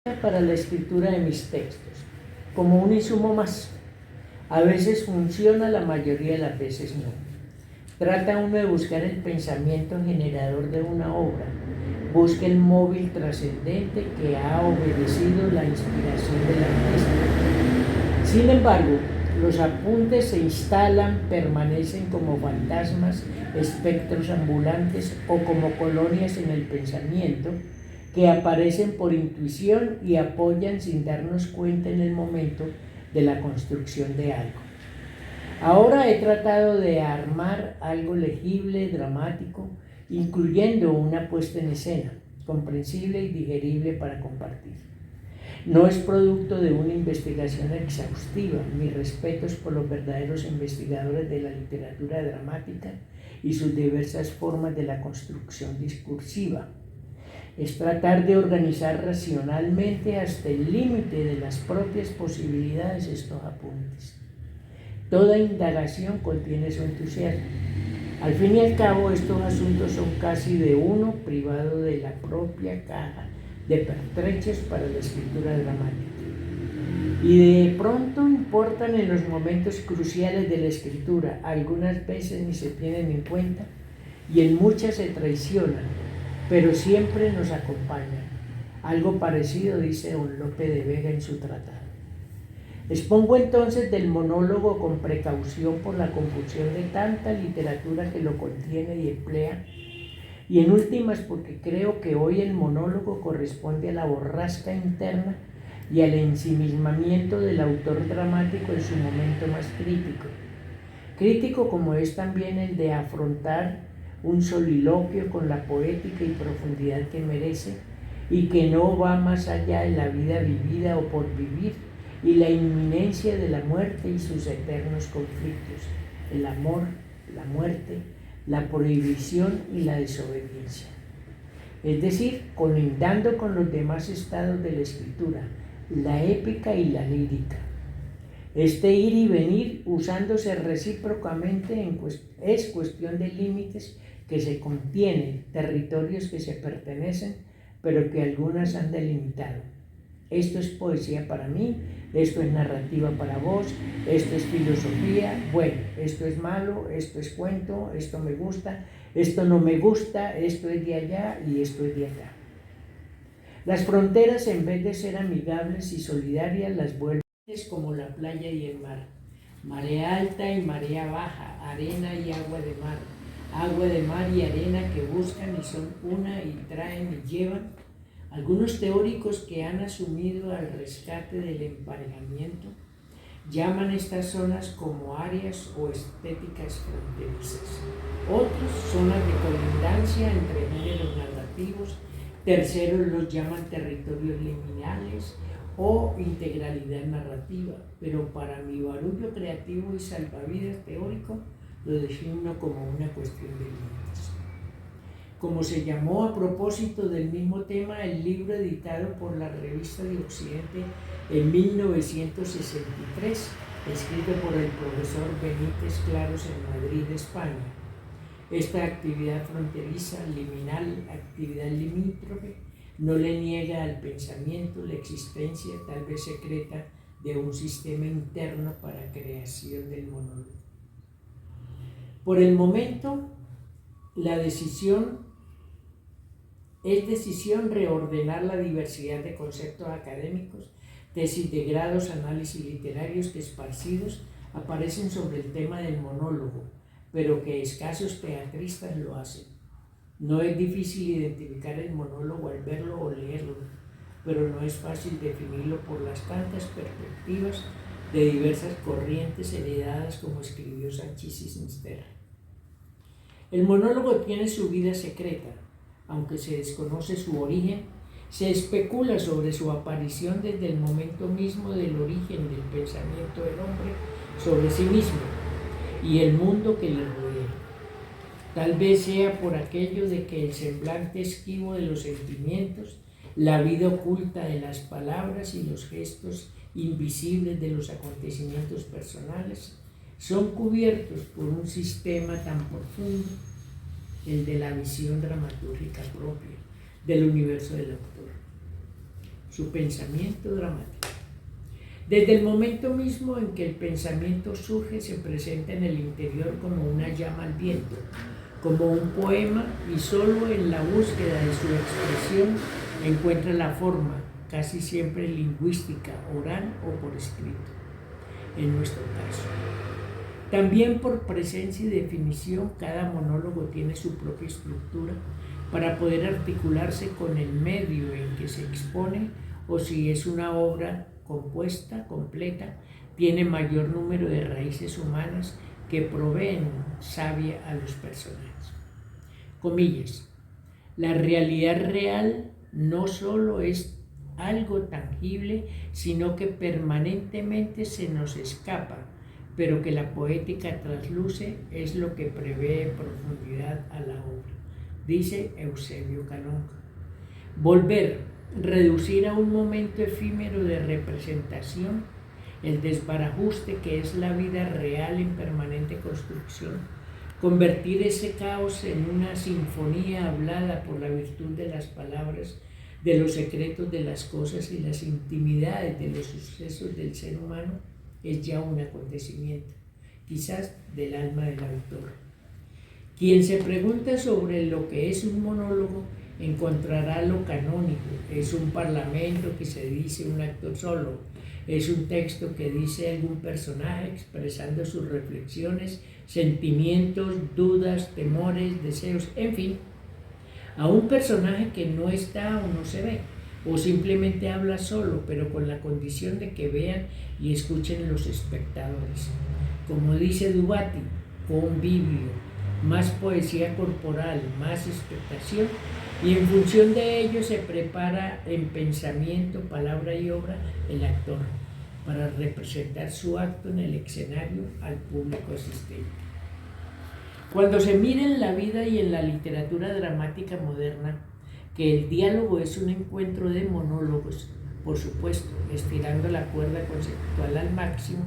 para la escritura de mis textos, como un insumo más. A veces funciona, la mayoría de las veces no. Trata uno de buscar el pensamiento generador de una obra, busca el móvil trascendente que ha obedecido la inspiración del artista. Sin embargo, los apuntes se instalan, permanecen como fantasmas, espectros ambulantes o como colonias en el pensamiento, que aparecen por intuición y apoyan sin darnos cuenta en el momento de la construcción de algo. Ahora he tratado de armar algo legible, dramático, incluyendo una puesta en escena, comprensible y digerible para compartir. No es producto de una investigación exhaustiva, mis respetos por los verdaderos investigadores de la literatura dramática y sus diversas formas de la construcción discursiva. Es tratar de organizar racionalmente hasta el límite de las propias posibilidades estos apuntes. Toda indagación contiene su entusiasmo. Al fin y al cabo, estos asuntos son casi de uno privado de la propia caja de pertrechos para la escritura dramática. Y de pronto importan en los momentos cruciales de la escritura, algunas veces ni se tienen en cuenta y en muchas se traicionan, pero siempre nos acompañan. Algo parecido dice don Lope de Vega en su tratado. Expongo entonces del monólogo con precaución por la confusión de tanta literatura que lo contiene y emplea, y en últimas porque creo que hoy el monólogo corresponde a la borrasca interna y al ensimismamiento del autor dramático en su momento más crítico. Crítico como es también el de afrontar un soliloquio con la poética y profundidad que merece y que no va más allá de la vida vivida o por vivir y la inminencia de la muerte y sus eternos conflictos, el amor, la muerte, la prohibición y la desobediencia. Es decir, colindando con los demás estados de la escritura, la épica y la lírica. Este ir y venir usándose recíprocamente es cuestión de límites que se contienen, territorios que se pertenecen, pero que algunas han delimitado. Esto es poesía para mí, esto es narrativa para vos, esto es filosofía, bueno, esto es malo, esto es cuento, esto me gusta, esto no me gusta, esto es de allá y esto es de acá. Las fronteras, en vez de ser amigables y solidarias, las vuelven como la playa y el mar. Marea alta y marea baja, arena y agua de mar y arena que buscan y son una y traen y llevan. Algunos teóricos que han asumido al rescate del emparejamiento llaman estas zonas como áreas o estéticas fronterizas. Otros, zonas de colindancia entre géneros narrativos. Terceros los llaman territorios liminales o integralidad narrativa, pero para mi barullo creativo y salvavidas teórico lo defino como una cuestión de límites. Como se llamó a propósito del mismo tema el libro editado por la Revista de Occidente en 1963, escrito por el profesor Benítez Claros en Madrid, España. Esta actividad fronteriza, liminal, actividad limítrofe, no le niega al pensamiento la existencia, tal vez secreta, de un sistema interno para creación del monólogo. Por el momento, la decisión reordenar la diversidad de conceptos académicos, tesis de grados, análisis literarios que esparcidos aparecen sobre el tema del monólogo, pero que escasos teatristas lo hacen. No es difícil identificar el monólogo al verlo o leerlo, pero no es fácil definirlo por las tantas perspectivas de diversas corrientes heredadas, como escribió Sanchis y Sinisterra. El monólogo tiene su vida secreta, aunque se desconoce su origen. Se especula sobre su aparición desde el momento mismo del origen del pensamiento del hombre sobre sí mismo y el mundo que le rodea. Tal vez sea por aquello de que el semblante esquivo de los sentimientos, la vida oculta de las palabras y los gestos invisibles de los acontecimientos personales son cubiertos por un sistema tan profundo, el de la visión dramatúrgica propia del universo del autor. su pensamiento dramático. Desde el momento mismo en que el pensamiento surge, se presenta en el interior como una llama al viento, como un poema, y solo en la búsqueda de su expresión encuentra la forma, casi siempre lingüística, oral o por escrito, en nuestro caso. También por presencia y definición, cada monólogo tiene su propia estructura para poder articularse con el medio en que se expone, o si es una obra compuesta, completa, tiene mayor número de raíces humanas que proveen savia a los personajes. Comillas. La realidad real no solo es algo tangible, sino que permanentemente se nos escapa, pero que la poética trasluce es lo que prevé profundidad a la obra, dice Eusebio Calonge. Volver, reducir a un momento efímero de representación el desbarajuste que es la vida real en permanente construcción, convertir ese caos en una sinfonía hablada por la virtud de las palabras, de los secretos de las cosas y las intimidades de los sucesos del ser humano, es ya un acontecimiento, quizás del alma del autor. Quien se pregunta sobre lo que es un monólogo encontrará lo canónico: es un parlamento que se dice un actor solo, es un texto que dice algún personaje expresando sus reflexiones, sentimientos, dudas, temores, deseos, en fin, a un personaje que no está o no se ve, o simplemente habla solo, pero con la condición de que vean y escuchen los espectadores. Como dice Dubati, convivio, más poesía corporal, más expectación, y en función de ello se prepara en pensamiento, palabra y obra el actor para representar su acto en el escenario al público asistente. Cuando se mira en la vida y en la literatura dramática moderna que el diálogo es un encuentro de monólogos, por supuesto, estirando la cuerda conceptual al máximo,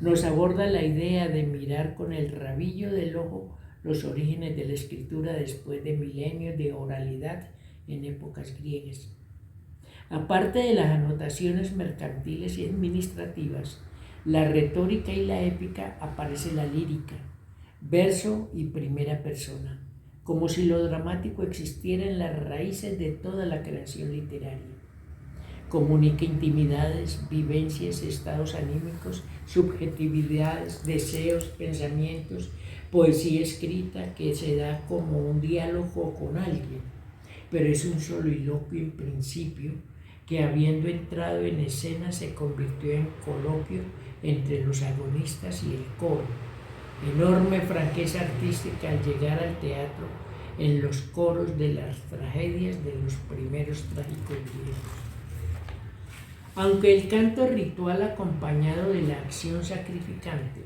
nos aborda la idea de mirar con el rabillo del ojo los orígenes de la escritura después de milenios de oralidad en épocas griegas. Aparte de las anotaciones mercantiles y administrativas, la retórica y la épica, aparece la lírica, verso y primera persona, como si lo dramático existiera en las raíces de toda la creación literaria. Comunica intimidades, vivencias, estados anímicos, subjetividades, deseos, pensamientos, poesía escrita que se da como un diálogo con alguien, pero es un soliloquio en principio que, habiendo entrado en escena, se convirtió en coloquio entre los agonistas y el coro. Enorme franqueza artística al llegar al teatro en los coros de las tragedias de los primeros trágicos griegos. Aunque el canto ritual acompañado de la acción sacrificante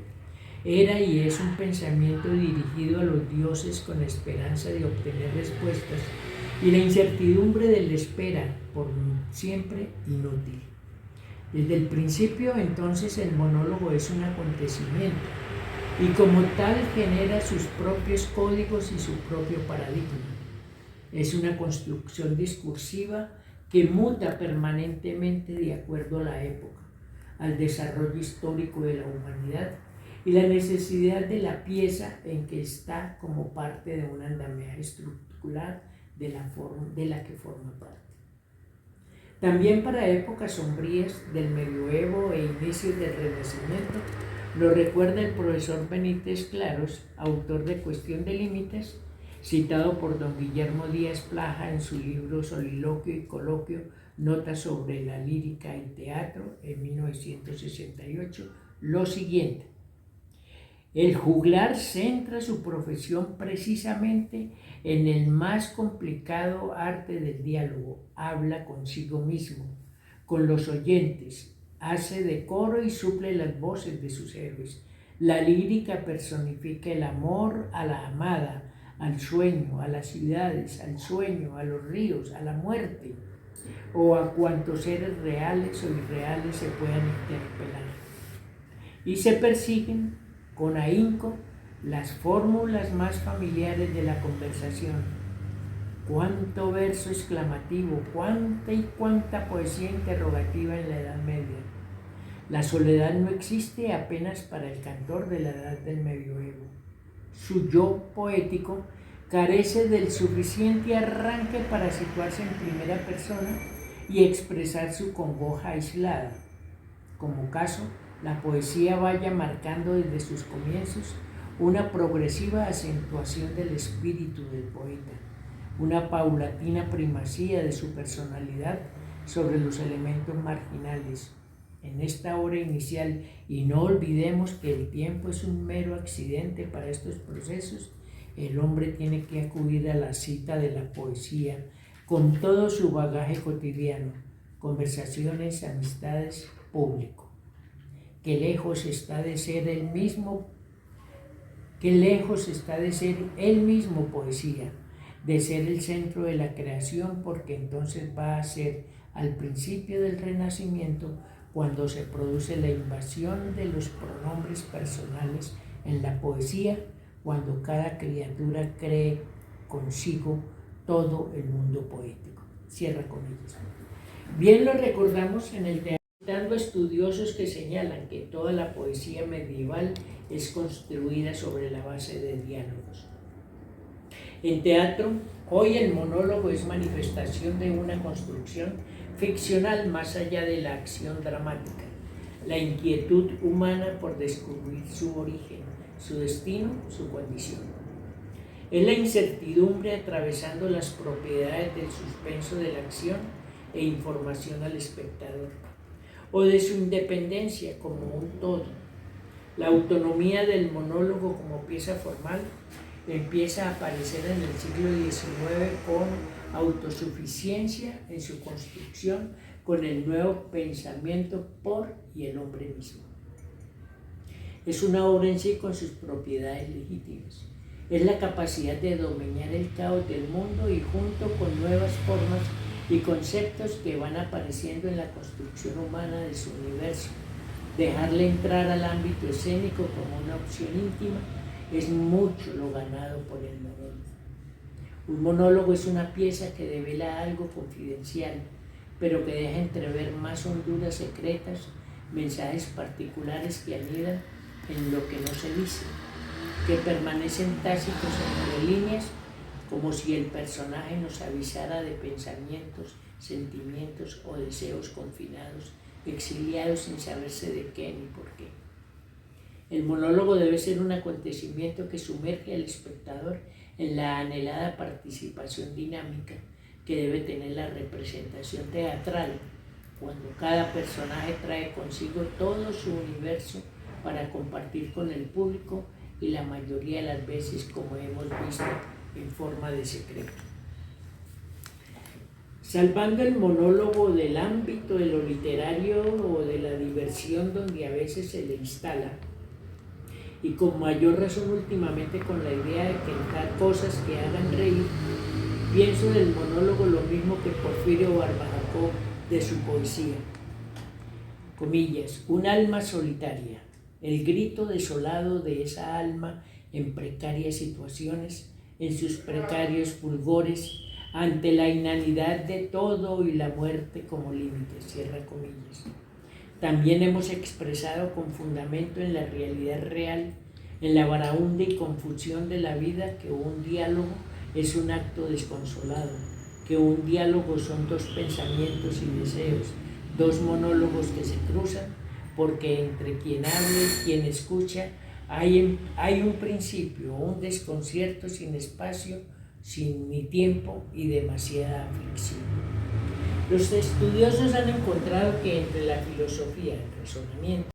era y es un pensamiento dirigido a los dioses con la esperanza de obtener respuestas y la incertidumbre de la espera, por siempre inútil. Desde el principio, entonces, el monólogo es un acontecimiento y como tal genera sus propios códigos y su propio paradigma. Es una construcción discursiva que muta permanentemente de acuerdo a la época, al desarrollo histórico de la humanidad y la necesidad de la pieza en que está como parte de un andamiaje estructural de la que forma parte. También para épocas sombrías del medioevo e inicios del Renacimiento, lo recuerda el profesor Benítez Claros, autor de Cuestión de Límites, citado por don Guillermo Díaz Plaja en su libro Soliloquio y Coloquio, Notas sobre la lírica y teatro, en 1968, lo siguiente: el juglar centra su profesión precisamente en el más complicado arte del diálogo. Habla consigo mismo, con los oyentes, hace de coro y suple las voces de sus héroes. La lírica personifica el amor a la amada, al sueño, a las ciudades, al sueño, a los ríos, a la muerte, o a cuantos seres reales o irreales se puedan interpelar. Y se persiguen con ahínco las fórmulas más familiares de la conversación: Cuánto verso exclamativo, cuánta y cuánta poesía interrogativa en la Edad Media. La soledad no existe apenas para el cantor de la Edad del Medioevo. Su yo poético carece del suficiente arranque para situarse en primera persona y expresar su congoja aislada. Como caso, la poesía vaya marcando desde sus comienzos una progresiva acentuación del espíritu del poeta, una paulatina primacía de su personalidad sobre los elementos marginales. En esta hora inicial, y no olvidemos que el tiempo es un mero accidente para estos procesos, el hombre tiene que acudir a la cita de la poesía con todo su bagaje cotidiano, conversaciones, amistades, público. Qué lejos está de ser él mismo poesía, de ser el centro de la creación, porque entonces va a ser al principio del Renacimiento cuando se produce la invasión de los pronombres personales en la poesía, cuando cada criatura cree consigo todo el mundo poético. Cierra comillas. Bien lo recordamos en el teatro, dando estudiosos que señalan que toda la poesía medieval es construida sobre la base de diálogos. En teatro, hoy el monólogo es manifestación de una construcción ficcional más allá de la acción dramática, la inquietud humana por descubrir su origen, su destino, su condición. Es la incertidumbre atravesando las propiedades del suspenso de la acción e información al espectador, o de su independencia como un todo. La autonomía del monólogo como pieza formal empieza a aparecer en el siglo XIX con autosuficiencia en su construcción, con el nuevo pensamiento por y el hombre mismo. Es una obra en sí con sus propiedades legítimas. Es la capacidad de dominar el caos del mundo y junto con nuevas formas y conceptos que van apareciendo en la construcción humana de su universo. Dejarle entrar al ámbito escénico como una opción íntima es mucho lo ganado por el monólogo. Un monólogo es una pieza que devela algo confidencial, pero que deja entrever más honduras secretas, mensajes particulares que anidan en lo que no se dice, que permanecen tácitos entre líneas, como si el personaje nos avisara de pensamientos, sentimientos o deseos confinados, exiliados sin saberse de qué ni por qué. El monólogo debe ser un acontecimiento que sumerge al espectador en la anhelada participación dinámica que debe tener la representación teatral, cuando cada personaje trae consigo todo su universo para compartir con el público y la mayoría de las veces, como hemos visto, en forma de secreto. Salvando el monólogo del ámbito de lo literario o de la diversión donde a veces se le instala, y con mayor razón últimamente con la idea de contar cosas que hagan reír, pienso del monólogo lo mismo que Porfirio Barbajocó de su poesía. Comillas, un alma solitaria, el grito desolado de esa alma en precarias situaciones, en sus precarios fulgores, ante la inanidad de todo y la muerte como límite, cierra comillas. También hemos expresado con fundamento en la realidad real, en la varaunda y confusión de la vida, que un diálogo es un acto desconsolado, que un diálogo son dos pensamientos y deseos, dos monólogos que se cruzan, porque entre quien habla y quien escucha hay un principio, un desconcierto sin espacio, sin ni tiempo y demasiada aflicción. Los estudiosos han encontrado que entre la filosofía, el razonamiento,